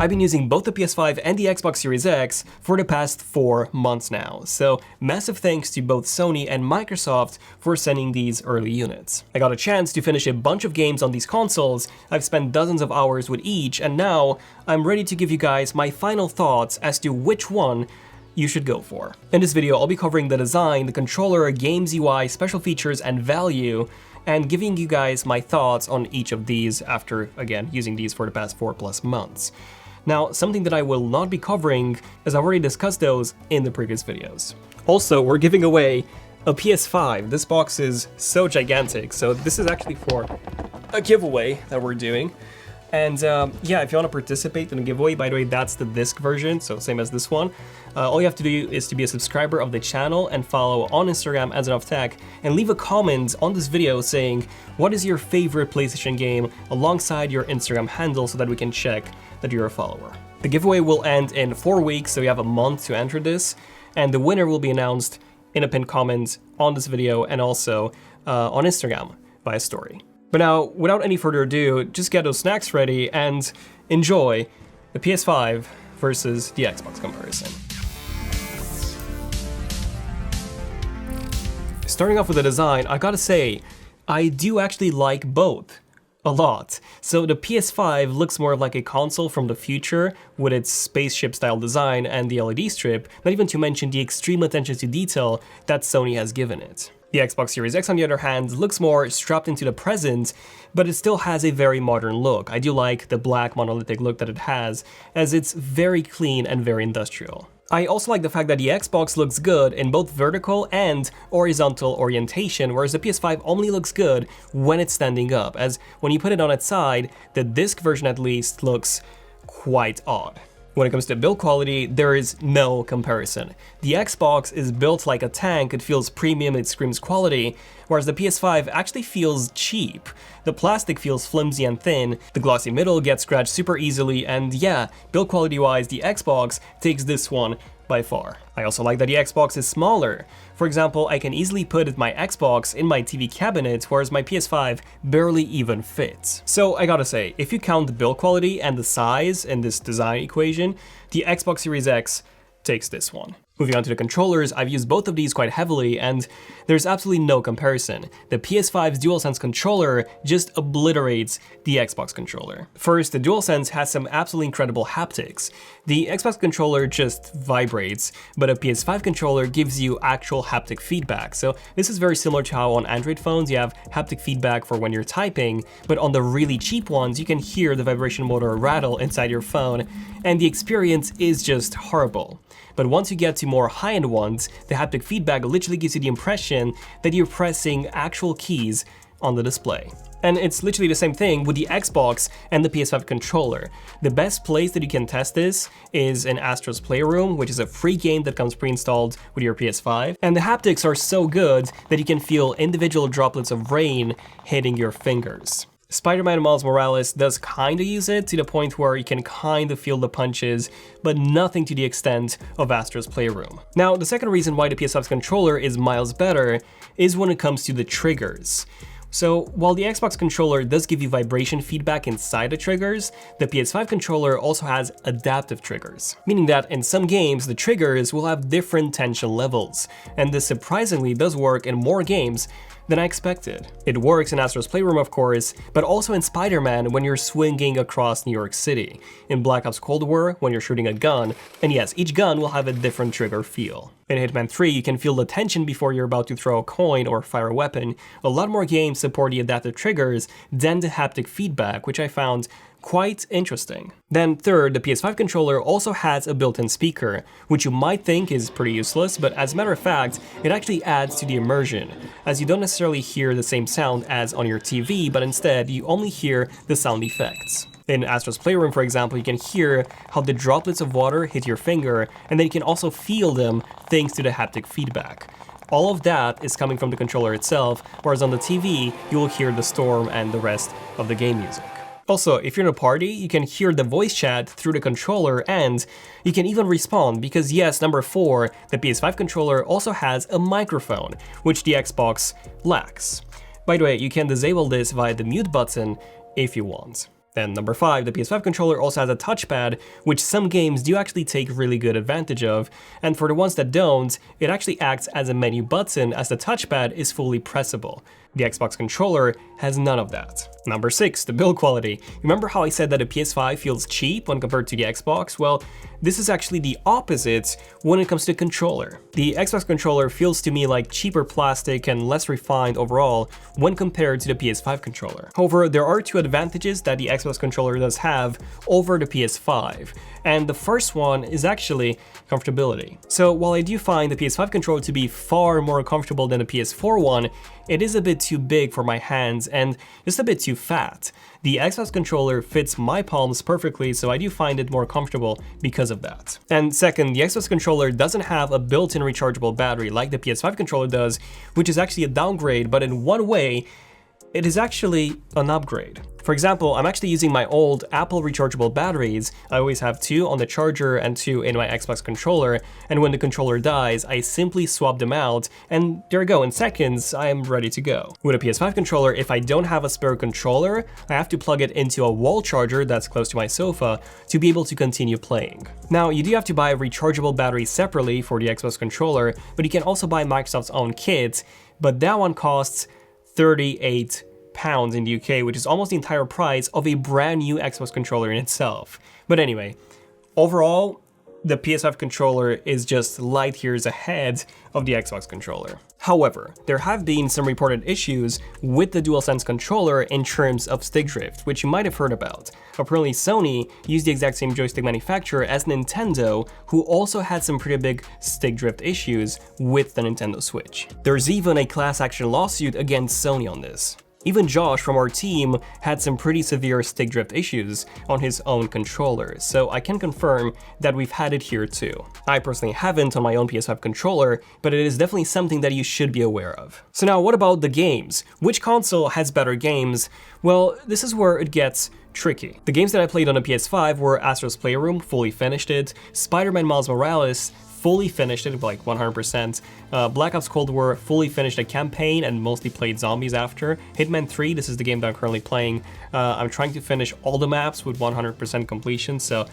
I've been using both the PS5 and the Xbox Series X for the past 4 months now, so massive thanks to both Sony and Microsoft for sending these early units. I got a chance to finish a bunch of games on these consoles, I've spent dozens of hours with each, and now I'm ready to give you guys my final thoughts as to which one you should go for. In this video, I'll be covering the design, the controller, games UI, special features, and value, and giving you guys my thoughts on each of these after, again, using these for the past 4+ months. Now, something that I will not be covering, as I've already discussed those in the previous videos. Also, we're giving away a PS5. This box is so gigantic, so this is actually for a giveaway that we're doing. And yeah, if you want to participate in the giveaway, by the way, that's the disc version, so same as this one. All you have to do is to be a subscriber of the channel and follow on Instagram as @tech, and leave a comment on this video saying what is your favorite PlayStation game alongside your Instagram handle so that we can check that you're a follower. The giveaway will end in 4 weeks, so you have a month to enter this, and the winner will be announced in a pinned comment on this video and also on Instagram via story. But now, without any further ado, just get those snacks ready and enjoy the PS5 versus the Xbox comparison. Starting off with the design, I gotta say, I do actually like both a lot. So the PS5 looks more like a console from the future with its spaceship style design and the LED strip, not even to mention the extreme attention to detail that Sony has given it. The Xbox Series X, on the other hand, looks more strapped into the present, but it still has a very modern look. I do like the black monolithic look that it has, as it's very clean and very industrial. I also like the fact that the Xbox looks good in both vertical and horizontal orientation, whereas the PS5 only looks good when it's standing up, as when you put it on its side, the disc version at least looks quite odd. When it comes to build quality, there is no comparison. The Xbox is built like a tank, it feels premium, it screams quality, whereas the PS5 actually feels cheap. The plastic feels flimsy and thin, the glossy middle gets scratched super easily, and yeah, build quality wise, the Xbox takes this one by far. I also like that the Xbox is smaller. For example, I can easily put my Xbox in my TV cabinet, whereas my PS5 barely even fits. So I gotta say, if you count the build quality and the size in this design equation, the Xbox Series X takes this one. Moving on to the controllers, I've used both of these quite heavily, and there's absolutely no comparison. The PS5's DualSense controller just obliterates the Xbox controller. First, the DualSense has some absolutely incredible haptics. The Xbox controller just vibrates, but a PS5 controller gives you actual haptic feedback. So this is very similar to how on Android phones you have haptic feedback for when you're typing, but on the really cheap ones you can hear the vibration motor rattle inside your phone, and the experience is just horrible. But once you get to more high-end ones, the haptic feedback literally gives you the impression that you're pressing actual keys on the display. And it's literally the same thing with the Xbox and the PS5 controller. The best place that you can test this is in Astro's Playroom, which is a free game that comes pre-installed with your PS5. And the haptics are so good that you can feel individual droplets of rain hitting your fingers. Spider-Man Miles Morales does kinda use it to the point where you can kinda feel the punches, but nothing to the extent of Astro's Playroom. Now, the second reason why the PS5's controller is miles better is when it comes to the triggers. So, while the Xbox controller does give you vibration feedback inside the triggers, the PS5 controller also has adaptive triggers, meaning that in some games the triggers will have different tension levels, and this surprisingly does work in more games than I expected. It works in Astro's Playroom, of course, but also in Spider-Man when you're swinging across New York City, in Black Ops Cold War when you're shooting a gun, and yes, each gun will have a different trigger feel. In Hitman 3, you can feel the tension before you're about to throw a coin or fire a weapon. A lot more games support the adaptive triggers than the haptic feedback, which I found quite interesting. Then third, the PS5 controller also has a built-in speaker, which you might think is pretty useless, but as a matter of fact, it actually adds to the immersion, as you don't necessarily hear the same sound as on your TV, but instead you only hear the sound effects. In Astro's Playroom, for example, you can hear how the droplets of water hit your finger, and then you can also feel them thanks to the haptic feedback. All of that is coming from the controller itself, whereas on the TV, you will hear the storm and the rest of the game music. Also, if you're in a party, you can hear the voice chat through the controller, and you can even respond because yes, number 4, the PS5 controller also has a microphone, which the Xbox lacks. By the way, you can disable this via the mute button if you want. Then number 5, the PS5 controller also has a touchpad, which some games do actually take really good advantage of, and for the ones that don't, it actually acts as a menu button as the touchpad is fully pressable. The Xbox controller has none of that. Number 6, the build quality. Remember how I said that the PS5 feels cheap when compared to the Xbox? Well, this is actually the opposite when it comes to controller. The Xbox controller feels to me like cheaper plastic and less refined overall when compared to the PS5 controller. However, there are 2 advantages that the Xbox controller does have over the PS5, and the first one is actually comfortability. So while I do find the PS5 controller to be far more comfortable than the PS4 one, it is a bit too big for my hands and just a bit too fat. The Xbox controller fits my palms perfectly, so I do find it more comfortable because of that. And second, the Xbox controller doesn't have a built-in rechargeable battery like the PS5 controller does, which is actually a downgrade, but in one way, it is actually an upgrade. For example, I'm actually using my old Apple rechargeable batteries. I always have 2 on the charger and 2 in my Xbox controller, and when the controller dies, I simply swap them out, and there we go, in seconds, I am ready to go. With a PS5 controller, if I don't have a spare controller, I have to plug it into a wall charger that's close to my sofa to be able to continue playing. Now, you do have to buy a rechargeable battery separately for the Xbox controller, but you can also buy Microsoft's own kit, but that one costs £38 in the UK, which is almost the entire price of a brand new Xbox controller in itself. But anyway, overall, the PS5 controller is just light years ahead of the Xbox controller. However, there have been some reported issues with the DualSense controller in terms of stick drift, which you might have heard about. Apparently, Sony used the exact same joystick manufacturer as Nintendo, who also had some pretty big stick drift issues with the Nintendo Switch. There's even a class action lawsuit against Sony on this. Even Josh from our team had some pretty severe stick drift issues on his own controller, so I can confirm that we've had it here too. I personally haven't on my own PS5 controller, but it is definitely something that you should be aware of. So now what about the games? Which console has better games? Well, this is where it gets tricky. The games that I played on the PS5 were Astro's Playroom, fully finished it, Spider-Man Miles Morales, fully finished it, like 100%. Black Ops Cold War, fully finished a campaign and mostly played zombies after. Hitman 3, this is the game that I'm currently playing. I'm trying to finish all the maps with 100% completion, so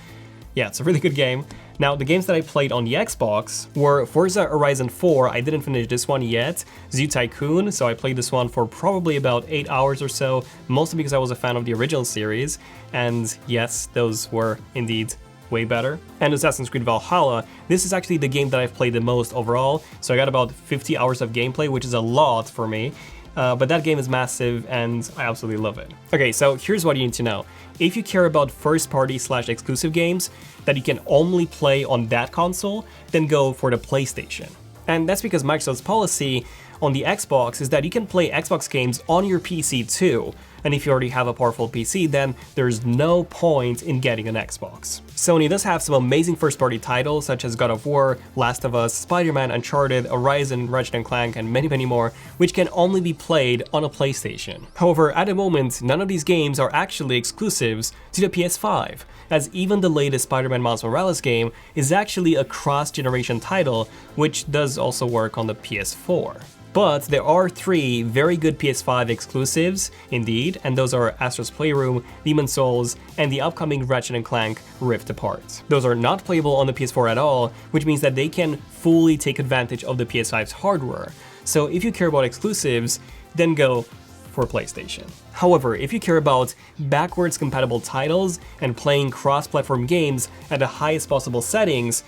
yeah, it's a really good game. Now, the games that I played on the Xbox were Forza Horizon 4, I didn't finish this one yet, Zoo Tycoon, so I played this one for probably about 8 hours or so, mostly because I was a fan of the original series, and yes, those were indeed way better. And Assassin's Creed Valhalla, this is actually the game that I've played the most overall, so I got about 50 hours of gameplay, which is a lot for me, but that game is massive and I absolutely love it. Okay, so here's what you need to know. If you care about first-party/exclusive games that you can only play on that console, then go for the PlayStation. And that's because Microsoft's policy on the Xbox is that you can play Xbox games on your PC too, and if you already have a powerful PC, then there's no point in getting an Xbox. Sony does have some amazing first-party titles such as God of War, Last of Us, Spider-Man, Uncharted, Horizon, Ratchet & Clank, and many, many more, which can only be played on a PlayStation. However, at the moment, none of these games are actually exclusives to the PS5, as even the latest Spider-Man Miles Morales game is actually a cross-generation title, which does also work on the PS4. But there are 3 very good PS5 exclusives, indeed, and those are Astro's Playroom, Demon's Souls, and the upcoming Ratchet & Clank Rift Apart. Those are not playable on the PS4 at all, which means that they can fully take advantage of the PS5's hardware. So if you care about exclusives, then go for PlayStation. However, if you care about backwards compatible titles and playing cross-platform games at the highest possible settings,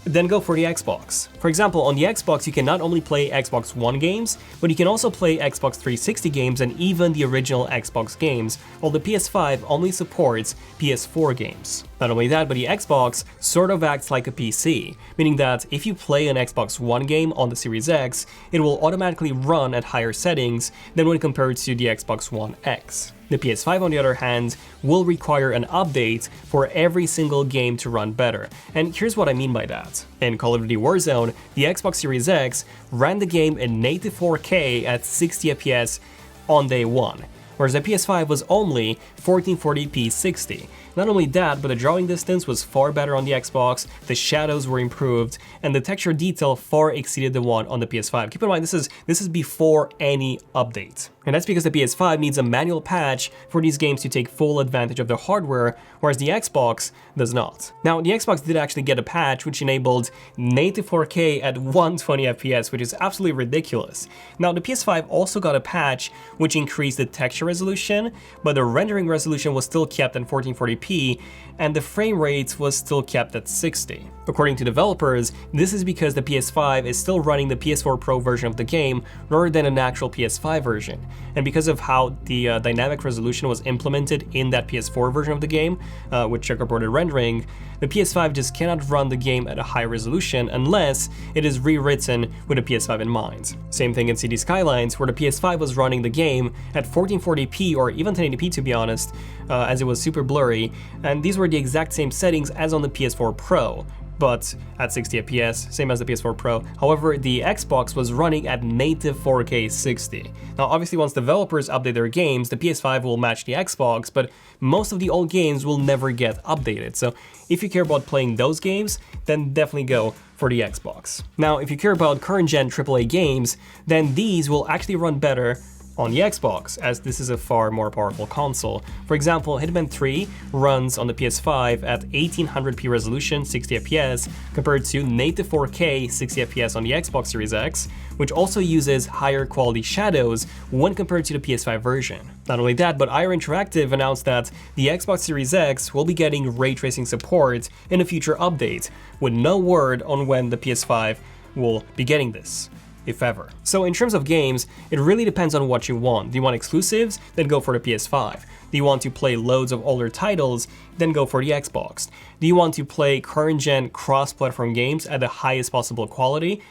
then go for the Xbox. For example, on the Xbox you can not only play Xbox One games, but you can also play Xbox 360 games and even the original Xbox games, while the PS5 only supports PS4 games. Not only that, but the Xbox sort of acts like a PC, meaning that if you play an Xbox One game on the Series X, it will automatically run at higher settings than when compared to the Xbox One X. The PS5, on the other hand, will require an update for every single game to run better, and here's what I mean by that. In Call of Duty Warzone, the Xbox Series X ran the game in native 4K at 60 FPS on day one, whereas the PS5 was only 1440p 60. Not only that, but the drawing distance was far better on the Xbox, the shadows were improved, and the texture detail far exceeded the one on the PS5. Keep in mind, this is before any update. And that's because the PS5 needs a manual patch for these games to take full advantage of the hardware, whereas the Xbox does not. Now, the Xbox did actually get a patch which enabled native 4K at 120 FPS, which is absolutely ridiculous. Now, the PS5 also got a patch which increased the texture resolution, but the rendering resolution was still kept at 1440p, and the frame rate was still kept at 60. According to developers, this is because the PS5 is still running the PS4 Pro version of the game rather than an actual PS5 version. And because of how the dynamic resolution was implemented in that PS4 version of the game, with checkerboarded rendering, the PS5 just cannot run the game at a high resolution unless it is rewritten with the PS5 in mind. Same thing in City Skylines, where the PS5 was running the game at 1440p or even 1080p to be honest, as it was super blurry, and these were the exact same settings as on the PS4 Pro, but at 60 FPS, same as the PS4 Pro. However, the Xbox was running at native 4K 60. Now, obviously, once developers update their games, the PS5 will match the Xbox, but most of the old games will never get updated. So if you care about playing those games, then definitely go for the Xbox. Now, if you care about current-gen AAA games, then these will actually run better on the Xbox, as this is a far more powerful console. For example, Hitman 3 runs on the PS5 at 1800p resolution, 60 FPS, compared to native 4K 60 FPS on the Xbox Series X, which also uses higher quality shadows when compared to the PS5 version. Not only that, but IR Interactive announced that the Xbox Series X will be getting ray tracing support in a future update, with no word on when the PS5 will be getting this, if ever. So in terms of games, it really depends on what you want. Do you want exclusives? Then go for the PS5. Do you want to play loads of older titles? Then go for the Xbox. Do you want to play current-gen cross-platform games at the highest possible quality?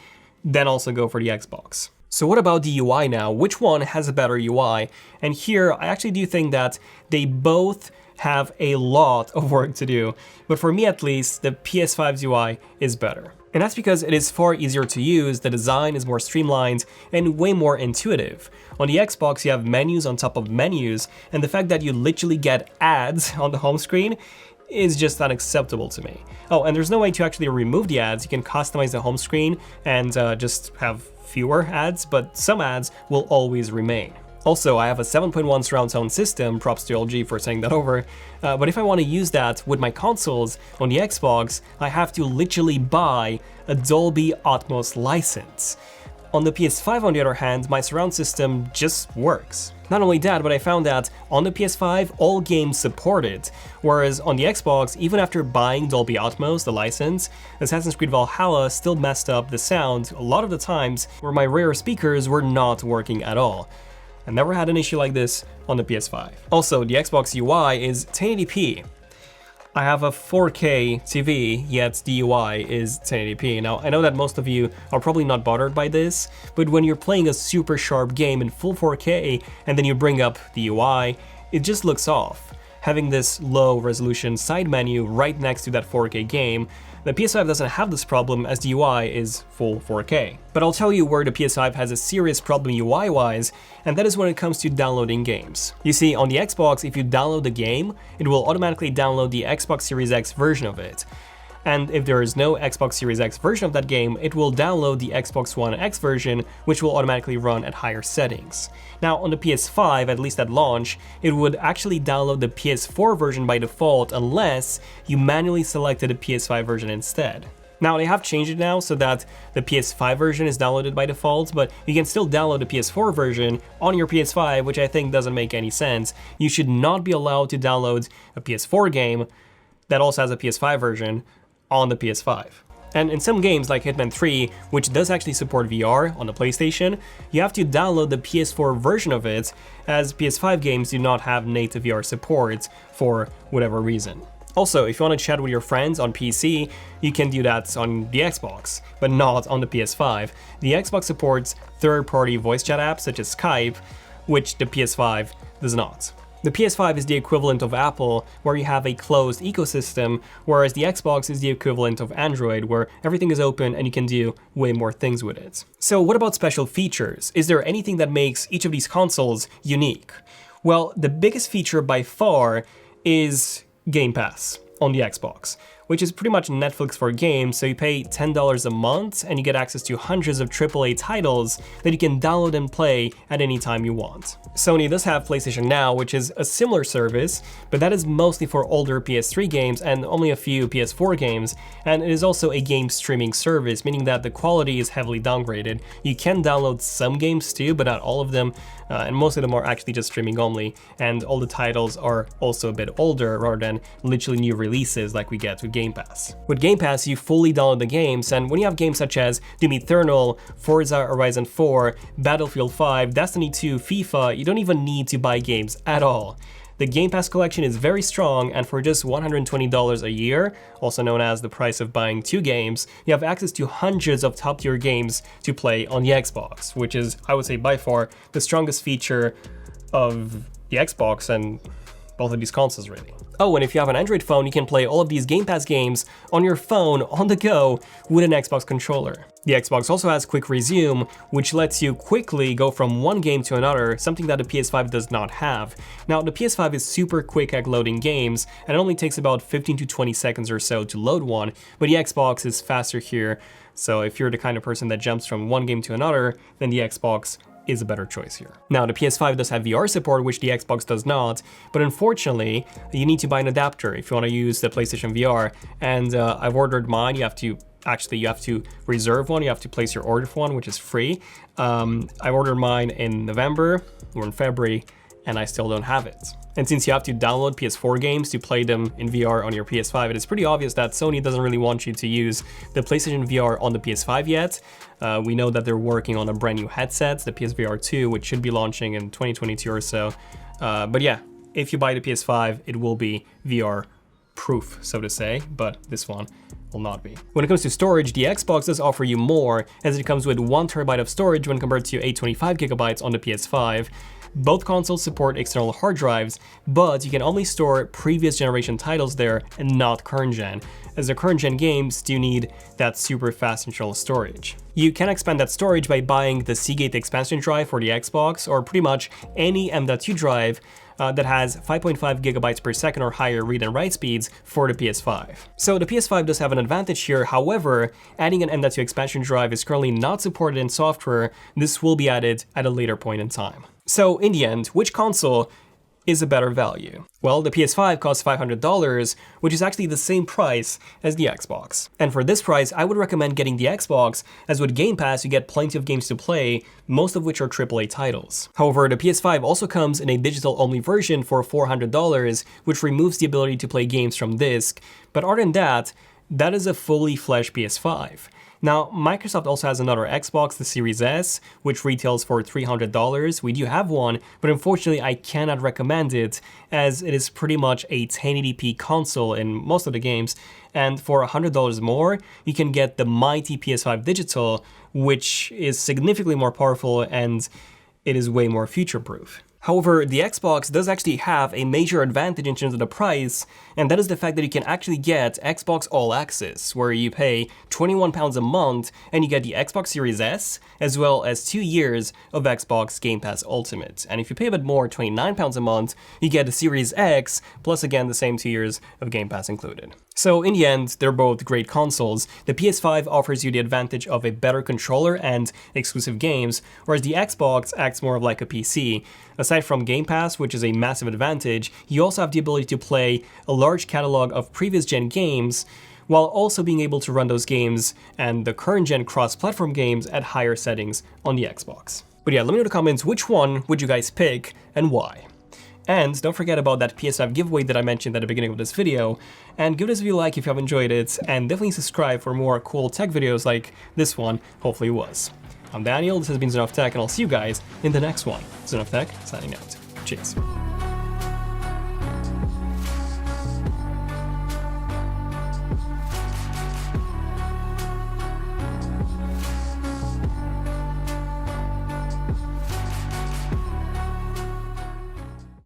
Then also go for the Xbox. So what about the UI now? Which one has a better UI? And here, I actually do think that they both have a lot of work to do, but for me at least, the PS5's UI is better. And that's because it is far easier to use, the design is more streamlined, and way more intuitive. On the Xbox, you have menus on top of menus, and the fact that you literally get ads on the home screen is just unacceptable to me. Oh, and there's no way to actually remove the ads. You can customize the home screen and just have fewer ads, but some ads will always remain. Also, I have a 7.1 surround sound system, props to LG for saying that over, but if I want to use that with my consoles on the Xbox, I have to literally buy a Dolby Atmos license. On the PS5, on the other hand, my surround system just works. Not only that, but I found that on the PS5, all games support it, whereas on the Xbox, even after buying Dolby Atmos, the license, Assassin's Creed Valhalla still messed up the sound a lot of the times where my rear speakers were not working at all. I never had an issue like this on the PS5. Also, the Xbox UI is 1080p. I have a 4K TV, yet the UI is 1080p. Now, I know that most of you are probably not bothered by this, but when you're playing a super sharp game in full 4K and then you bring up the UI, it just looks off. Having this low resolution side menu right next to that 4K game, the PS5 doesn't have this problem as the UI is full 4K. But I'll tell you where the PS5 has a serious problem UI-wise, and that is when it comes to downloading games. You see, on the Xbox, if you download the game, it will automatically download the Xbox Series X version of it. And if there is no Xbox Series X version of that game, it will download the Xbox One X version, which will automatically run at higher settings. Now, on the PS5, at least at launch, it would actually download the PS4 version by default unless you manually selected the PS5 version instead. Now, they have changed it now so that the PS5 version is downloaded by default, but you can still download the PS4 version on your PS5, which I think doesn't make any sense. You should not be allowed to download a PS4 game that also has a PS5 version on the PS5. And in some games like Hitman 3, which does actually support VR on the PlayStation, you have to download the PS4 version of it, as PS5 games do not have native VR support for whatever reason. Also, if you want to chat with your friends on PC, you can do that on the Xbox, but not on the PS5. The Xbox supports third-party voice chat apps such as Skype, which the PS5 does not. The PS5 is the equivalent of Apple, where you have a closed ecosystem, whereas the Xbox is the equivalent of Android, where everything is open and you can do way more things with it. So what about special features? Is there anything that makes each of these consoles unique? Well, the biggest feature by far is Game Pass on the Xbox, which is pretty much Netflix for games, so you pay $10 a month and you get access to hundreds of AAA titles that you can download and play at any time you want. Sony does have PlayStation Now, which is a similar service, but that is mostly for older PS3 games and only a few PS4 games, and it is also a game streaming service, meaning that the quality is heavily downgraded. You can download some games too, but not all of them, and most of them are actually just streaming only, and all the titles are also a bit older rather than literally new releases like we get with Game Pass. With Game Pass, you fully download the games, and when you have games such as Doom Eternal, Forza Horizon 4, Battlefield 5, Destiny 2, FIFA, you don't even need to buy games at all. The Game Pass collection is very strong, and for just $120 a year, also known as the price of buying 2 games, you have access to hundreds of top-tier games to play on the Xbox, which is, I would say, by far the strongest feature of the Xbox and both of these consoles, really. Oh, and if you have an Android phone, you can play all of these Game Pass games on your phone on the go with an Xbox controller. The Xbox also has Quick Resume, which lets you quickly go from one game to another, something that the PS5 does not have. Now, the PS5 is super quick at loading games, and it only takes about 15 to 20 seconds or so to load one, but the Xbox is faster here, so if you're the kind of person that jumps from one game to another, then the Xbox is a better choice here. Now, the PS5 does have VR support, which the Xbox does not, but unfortunately, you need to buy an adapter if you want to use the PlayStation VR, and I've ordered mine. You have to reserve one, you have to place your order for one, which is free. I ordered mine in November, or in February, and I still don't have it. And since you have to download PS4 games to play them in VR on your PS5, it is pretty obvious that Sony doesn't really want you to use the PlayStation VR on the PS5 yet. We know that they're working on a brand new headset, the PSVR 2, which should be launching in 2022 or so. But yeah, if you buy the PS5, it will be VR proof, so to say, but this one will not be. When it comes to storage, the Xbox does offer you more, as it comes with 1 TB of storage when compared to 825 GB on the PS5. Both consoles support external hard drives, but you can only store previous generation titles there and not current gen, as the current gen games do need that super fast internal storage. You can expand that storage by buying the Seagate expansion drive for the Xbox, or pretty much any M.2 drive that has 5.5 GB per second or higher read and write speeds for the PS5. So the PS5 does have an advantage here. However, adding an M.2 expansion drive is currently not supported in software. This will be added at a later point in time. So in the end, which console is a better value? Well, the PS5 costs $500, which is actually the same price as the Xbox. And for this price, I would recommend getting the Xbox, as with Game Pass you get plenty of games to play, most of which are AAA titles. However, the PS5 also comes in a digital-only version for $400, which removes the ability to play games from disc, but other than that, that is a fully fledged PS5. Now, Microsoft also has another Xbox, the Series S, which retails for $300. We do have one, but unfortunately I cannot recommend it, as it is pretty much a 1080p console in most of the games, and for $100 more, you can get the mighty PS5 Digital, which is significantly more powerful and it is way more future-proof. However, the Xbox does actually have a major advantage in terms of the price, and that is the fact that you can actually get Xbox All Access, where you pay £21 a month and you get the Xbox Series S, as well as 2 years of Xbox Game Pass Ultimate. And if you pay a bit more, £29 a month, you get the Series X, plus again the same 2 years of Game Pass included. So in the end, they're both great consoles. The PS5 offers you the advantage of a better controller and exclusive games, whereas the Xbox acts more like a PC. Aside from Game Pass, which is a massive advantage, you also have the ability to play a large catalog of previous gen games, while also being able to run those games and the current gen cross-platform games at higher settings on the Xbox. But yeah, let me know in the comments which one would you guys pick and why. And don't forget about that PS5 giveaway that I mentioned at the beginning of this video, and give this video a like if you have enjoyed it, and definitely subscribe for more cool tech videos like this one hopefully was. I'm Daniel, this has been Zone of Tech, and I'll see you guys in the next one. Zone of Tech, signing out. Cheers.